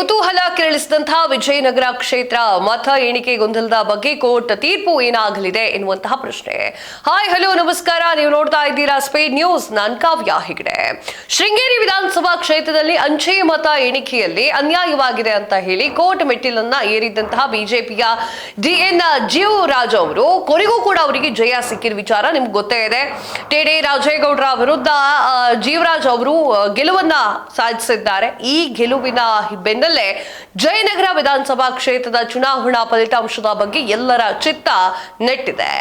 ಕುತೂಹಲ ಕೆರಳಿಸಿದಂತಹ ವಿಜಯನಗರ ಕ್ಷೇತ್ರ ಮತ ಎಣಿಕೆ ಗೊಂದಲದ ಬಗ್ಗೆ ಕೋರ್ಟ್ ತೀರ್ಪು ಏನಾಗಲಿದೆ ಎನ್ನುವಂತಹ ಪ್ರಶ್ನೆ. ಹಾಯ್ ಹಲೋ ನಮಸ್ಕಾರ, ನೀವು ನೋಡ್ತಾ ಇದ್ದೀರಾ ಸ್ಪೀಡ್ ನ್ಯೂಸ್. ನಾನು ಕಾವ್ಯ ಹೆಗಡೆ. ಶೃಂಗೇರಿ ವಿಧಾನಸಭಾ ಕ್ಷೇತ್ರದಲ್ಲಿ ಅಂಚೆ ಮತ ಎಣಿಕೆಯಲ್ಲಿ ಅನ್ಯಾಯವಾಗಿದೆ ಅಂತ ಹೇಳಿ ಕೋರ್ಟ್ ಮೆಟ್ಟಿಲನ್ನ ಏರಿದ್ದಂತಹ ಬಿಜೆಪಿಯ DN ಜೀವರಾಜ್ ಅವರು ಕೊನೆಗೂ ಕೂಡ ಅವರಿಗೆ ಜಯ ಸಿಕ್ಕಿದ ವಿಚಾರ ನಿಮ್ಗೆ ಗೊತ್ತೇ ಇದೆ. ಟಿ.ಡಿ. ರಾಜೇಗೌಡರ ವಿರುದ್ಧ ಜೀವರಾಜ್ ಅವರು ಗೆಲುವನ್ನ ಸಾಧಿಸಿದ್ದಾರೆ. ಈ ಗೆಲುವಿನ ಬೆನ್ನಲ್ಲೇ ಜಯನಗರ ವಿಧಾನಸಭಾ ಕ್ಷೇತ್ರದ ಚುನಾವಣಾ ಫಲಿತಾಂಶದ ಬಗ್ಗೆ ಎಲ್ಲರ ಚಿತ್ತ ನೆಟ್ಟಿದೆ.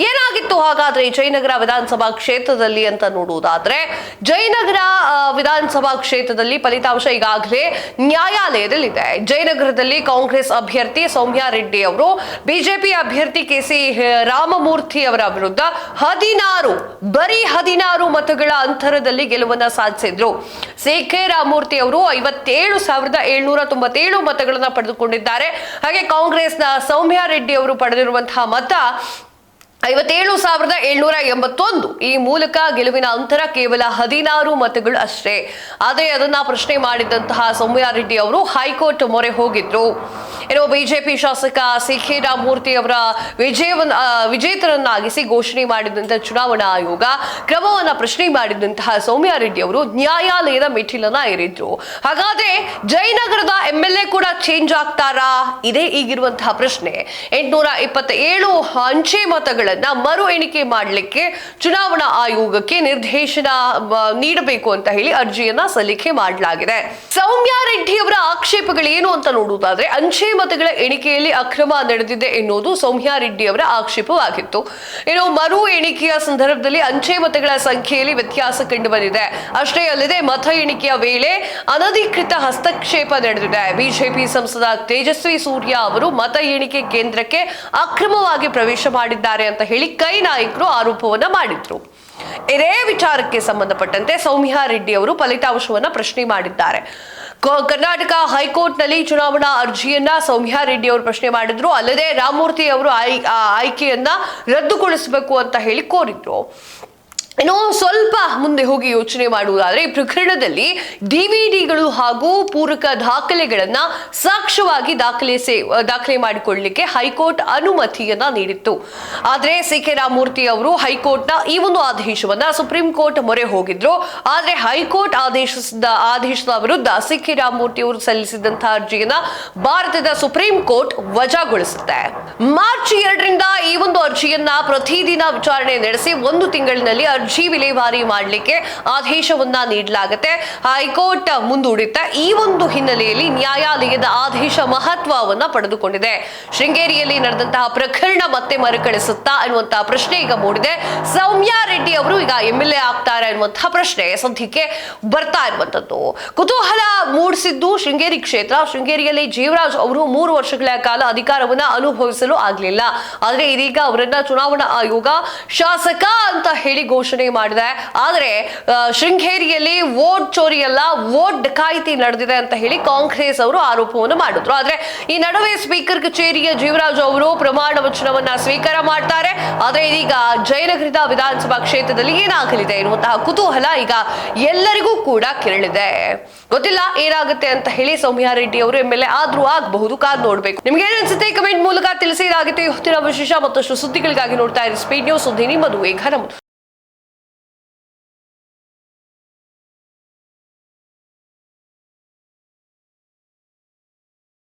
ಏನಾಗಿತ್ತು ಹಾಗಾದ್ರೆ ಜಯನಗರ ವಿಧಾನಸಭಾ ಕ್ಷೇತ್ರದಲ್ಲಿ ಅಂತ ನೋಡುವುದಾದ್ರೆ, ಜಯನಗರ ವಿಧಾನಸಭಾ ಕ್ಷೇತ್ರದಲ್ಲಿ ಫಲಿತಾಂಶ ಈಗಾಗಲೇ ನ್ಯಾಯಾಲಯದಲ್ಲಿದೆ. ಜಯನಗರದಲ್ಲಿ ಕಾಂಗ್ರೆಸ್ ಅಭ್ಯರ್ಥಿ ಸೌಮ್ಯ ರೆಡ್ಡಿ ಅವರು ಬಿಜೆಪಿ ಅಭ್ಯರ್ಥಿ KC ರಾಮಮೂರ್ತಿ ಅವರ ವಿರುದ್ಧ 16 ಮತಗಳ ಅಂತರದಲ್ಲಿ ಗೆಲುವನ್ನ ಸಾಧಿಸಿದ್ರು. CK ರಾಮಮೂರ್ತಿ ಅವರು 57,797 ಮತಗಳನ್ನ ಪಡೆದುಕೊಂಡಿದ್ದಾರೆ. ಹಾಗೆ ಕಾಂಗ್ರೆಸ್ನ ಸೌಮ್ಯ ರೆಡ್ಡಿ ಅವರು ಪಡೆದಿರುವಂತಹ ಮತ 57,781. ಈ ಮೂಲಕ ಗೆಲುವಿನ ಅಂತರ ಕೇವಲ 16 ಮತಗಳು ಅಷ್ಟೇ. ಆದರೆ ಅದನ್ನ ಪ್ರಶ್ನೆ ಮಾಡಿದಂತಹ ಸೌಮ್ಯ ರೆಡ್ಡಿ ಅವರು ಹೈಕೋರ್ಟ್ ಮೊರೆ ಹೋಗಿದ್ರು. ಇನ್ನು ಬಿಜೆಪಿ ಶಾಸಕ CK ರಾಮಮೂರ್ತಿ ಅವರ ವಿಜೇತರನ್ನಾಗಿಸಿ ಘೋಷಣೆ ಮಾಡಿದಂತಹ ಚುನಾವಣಾ ಆಯೋಗ ಕ್ರಮವನ್ನ ಪ್ರಶ್ನೆ ಮಾಡಿದಂತಹ ಸೌಮ್ಯ ರೆಡ್ಡಿ ಅವರು ನ್ಯಾಯಾಲಯದ ಮೆಟ್ಟಿಲನ್ನ ಏರಿದ್ರು. ಹಾಗಾದ್ರೆ ಜಯನಗರದ MLA ಕೂಡ ಚೇಂಜ್ ಆಗ್ತಾರಾ? ಇದೇ ಈಗಿರುವಂತಹ ಪ್ರಶ್ನೆ. 827 ಅಂಚೆ ಮತಗಳನ್ನ ಮರು ಎಣಿಕೆ ಮಾಡಲಿಕ್ಕೆ ಚುನಾವಣಾ ಆಯೋಗಕ್ಕೆ ನಿರ್ದೇಶನ ನೀಡಬೇಕು ಅಂತ ಹೇಳಿ ಅರ್ಜಿಯನ್ನ ಸಲ್ಲಿಕೆ ಮಾಡಲಾಗಿದೆ. ಸೌಮ್ಯ ರೆಡ್ಡಿ ಅವರ ಆಕ್ಷೇಪಗಳೇನು ಅಂತ ನೋಡುವುದಾದ್ರೆ, ಅಂಚೆ ಮತಗಳ ಎಣಿಕೆಯಲ್ಲಿ ಅಕ್ರಮ ನಡೆದಿದೆ ಎನ್ನುವುದು ಸೌಮ್ಯ ರೆಡ್ಡಿ ಅವರ ಆಕ್ಷೇಪವಾಗಿತ್ತು. ಇನ್ನು ಮರು ಎಣಿಕೆಯ ಸಂದರ್ಭದಲ್ಲಿ ಅಂಚೆ ಮತಗಳ ಸಂಖ್ಯೆಯಲ್ಲಿ ವ್ಯತ್ಯಾಸ ಕಂಡು ಬಂದಿದೆ. ಅಷ್ಟೇ ಅಲ್ಲದೆ ಮತ ಎಣಿಕೆಯ ವೇಳೆ ಅನಧಿಕೃತ ಹಸ್ತಕ್ಷೇಪ ನಡೆದಿದೆ. ಬಿಜೆಪಿ ಸಂಸದ ತೇಜಸ್ವಿ ಸೂರ್ಯ ಅವರು ಮತ ಎಣಿಕೆ ಕೇಂದ್ರಕ್ಕೆ ಅಕ್ರಮವಾಗಿ ಪ್ರವೇಶ ಮಾಡಿದ್ದಾರೆ ಅಂತ ಹೇಳಿ ಕೈ ನಾಯಕರು ಆರೋಪವನ್ನ ಮಾಡಿದ್ರು. ಇದೇ ವಿಚಾರಕ್ಕೆ ಸಂಬಂಧಪಟ್ಟಂತೆ ಸೌಮ್ಯ ರೆಡ್ಡಿ ಅವರು ಫಲಿತಾಂಶವನ್ನ ಪ್ರಶ್ನೆ ಮಾಡಿದ್ದಾರೆ. ಕರ್ನಾಟಕ ಹೈಕೋರ್ಟ್ನಲ್ಲಿ ಚುನಾವಣಾ ಅರ್ಜಿಯನ್ನ ಸೌಮ್ಯ ರೆಡ್ಡಿ ಅವರು ಪ್ರಶ್ನೆ ಮಾಡಿದ್ರು. ಅಲ್ಲದೆ ರಾಮಮೂರ್ತಿ ಅವರು ಆಯ್ಕೆಯನ್ನ ರದ್ದುಗೊಳಿಸಬೇಕು ಅಂತ ಹೇಳಿ ಕೋರಿದ್ರು. ಇನ್ನು ಸ್ವಲ್ಪ ಮುಂದೆ ಹೋಗಿ ಯೋಚನೆ ಮಾಡುವುದಾದ್ರೆ, ಈ ಪ್ರಕರಣದಲ್ಲಿ DVDಗಳು ಹಾಗೂ ಪೂರಕ ದಾಖಲೆಗಳನ್ನ ಸಾಕ್ಷ್ಯವಾಗಿ ದಾಖಲೆ ಮಾಡಿಕೊಳ್ಳಲಿಕ್ಕೆ ಹೈಕೋರ್ಟ್ ಅನುಮತಿಯನ್ನ ನೀಡಿತ್ತು. ಆದ್ರೆ CK ರಾಮಮೂರ್ತಿ ಅವರು ಹೈಕೋರ್ಟ್ನ ಈ ಒಂದು ಆದೇಶವನ್ನ ಸುಪ್ರೀಂ ಕೋರ್ಟ್ ಮೊರೆ ಹೋಗಿದ್ರು. ಆದ್ರೆ ಹೈಕೋರ್ಟ್ ಆದೇಶದ ವಿರುದ್ಧ CK ರಾಮಮೂರ್ತಿ ಅವರು ಸಲ್ಲಿಸಿದಂತಹ ಅರ್ಜಿಯನ್ನ ಭಾರತದ ಸುಪ್ರೀಂ ಕೋರ್ಟ್ ವಜಾಗೊಳಿಸುತ್ತೆ. ಮಾರ್ಚ್ 2ರಿಂದ ಈ ಒಂದು ಅರ್ಜಿಯನ್ನ ಪ್ರತಿದಿನ ವಿಚಾರಣೆ ನಡೆಸಿ 1 ತಿಂಗಳಿನಲ್ಲಿ ಅರ್ಜಿ ವಿಲೇವಾರಿ ಮಾಡಲಿಕ್ಕೆ ಆದೇಶವನ್ನ ನೀಡಲಾಗುತ್ತೆ. ಹೈಕೋರ್ಟ್ ಮುಂದೂಡಿತ ಈ ಒಂದು ಹಿನ್ನೆಲೆಯಲ್ಲಿ ನ್ಯಾಯಾಲಯದ ಆದೇಶ ಮಹತ್ವವನ್ನ ಪಡೆದುಕೊಂಡಿದೆ. ಶೃಂಗೇರಿಯಲ್ಲಿ ನಡೆದಂತಹ ಪ್ರಕರಣ ಮತ್ತೆ ಮರುಕಳಿಸುತ್ತಾ ಅನ್ನುವಂತಹ ಪ್ರಶ್ನೆ ಈಗ ಮೂಡಿದೆ. ಸೌಮ್ಯ ರೆಡ್ಡಿ ಅವರು ಈಗ MLA ಆಗ್ತಾರೆ ಅನ್ನುವಂತಹ ಪ್ರಶ್ನೆ ಸದ್ಯಕ್ಕೆ ಬರ್ತಾ ಇರುವಂತದ್ದು. ಕುತೂಹಲ ಮೂಡಿಸಿದ್ದು ಶೃಂಗೇರಿ ಕ್ಷೇತ್ರ. ಶೃಂಗೇರಿಯಲ್ಲಿ ಜೀವರಾಜ್ ಅವರು 3 ವರ್ಷಗಳ ಕಾಲ ಅಧಿಕಾರವನ್ನ ಅನುಭವಿಸಲು ಆಗಲಿಲ್ಲ. ಆದ್ರೆ ಇದೀಗ ಅವರನ್ನ ಚುನಾವಣಾ ಆಯೋಗ ಶಾಸಕ ಅಂತ ಹೇಳಿ ಘೋಷಣೆ ಮಾಡಿದೆ. ಆದರೆ ಶೃಂಗೇರಿಯಲ್ಲಿ ವೋಟ್ ಚೋರಿ ಅಲ್ಲ, ವೋಟ್ ಡಕಾಯಿತಿ ನಡೆದಿದೆ ಅಂತ ಹೇಳಿ ಕಾಂಗ್ರೆಸ್ ಅವರು ಆರೋಪವನ್ನು ಮಾಡಿದ್ರು. ಆದ್ರೆ ಈ ನಡುವೆ ಸ್ಪೀಕರ್ ಕಚೇರಿಯ ಜೀವರಾಜ್ ಅವರು ಪ್ರಮಾಣ ವಚನವನ್ನ ಸ್ವೀಕಾರ ಮಾಡ್ತಾರೆ. ಆದ್ರೆ ಇದೀಗ ಜಯನಗರದ ವಿಧಾನಸಭಾ ಕ್ಷೇತ್ರದಲ್ಲಿ ಏನಾಗಲಿದೆ ಎನ್ನುವಂತಹ ಕುತೂಹಲ ಈಗ ಎಲ್ಲರಿಗೂ ಕೂಡ ಕೆರಳಿದೆ. ಗೊತ್ತಿಲ್ಲ ಏನಾಗುತ್ತೆ ಅಂತ ಹೇಳಿ. ಸೌಮ್ಯ ರೆಡ್ಡಿ ಅವರು MLA ಆದ್ರೂ ಆಗಬಹುದು, ಕಾದ್ ನೋಡ್ಬೇಕು. ನಿಮ್ಗೆ ಏನಿಸುತ್ತೆ ಕಮೆಂಟ್ ಮೂಲಕ ತಿಳಿಸಿ. ಇದಾಗಿತ್ತು ಇವತ್ತಿನ ವಿಶೇಷ. ಮತ್ತಷ್ಟು ಸುದ್ದಿಗಳಿಗಾಗಿ ನೋಡ್ತಾ ಇರಿ ಸ್ಪೀಡ್ ನ್ಯೂಸ್. ಸುದ್ದಿ ನಿಮ್ಮದು, ಈಗ ನಮ್ಮದು.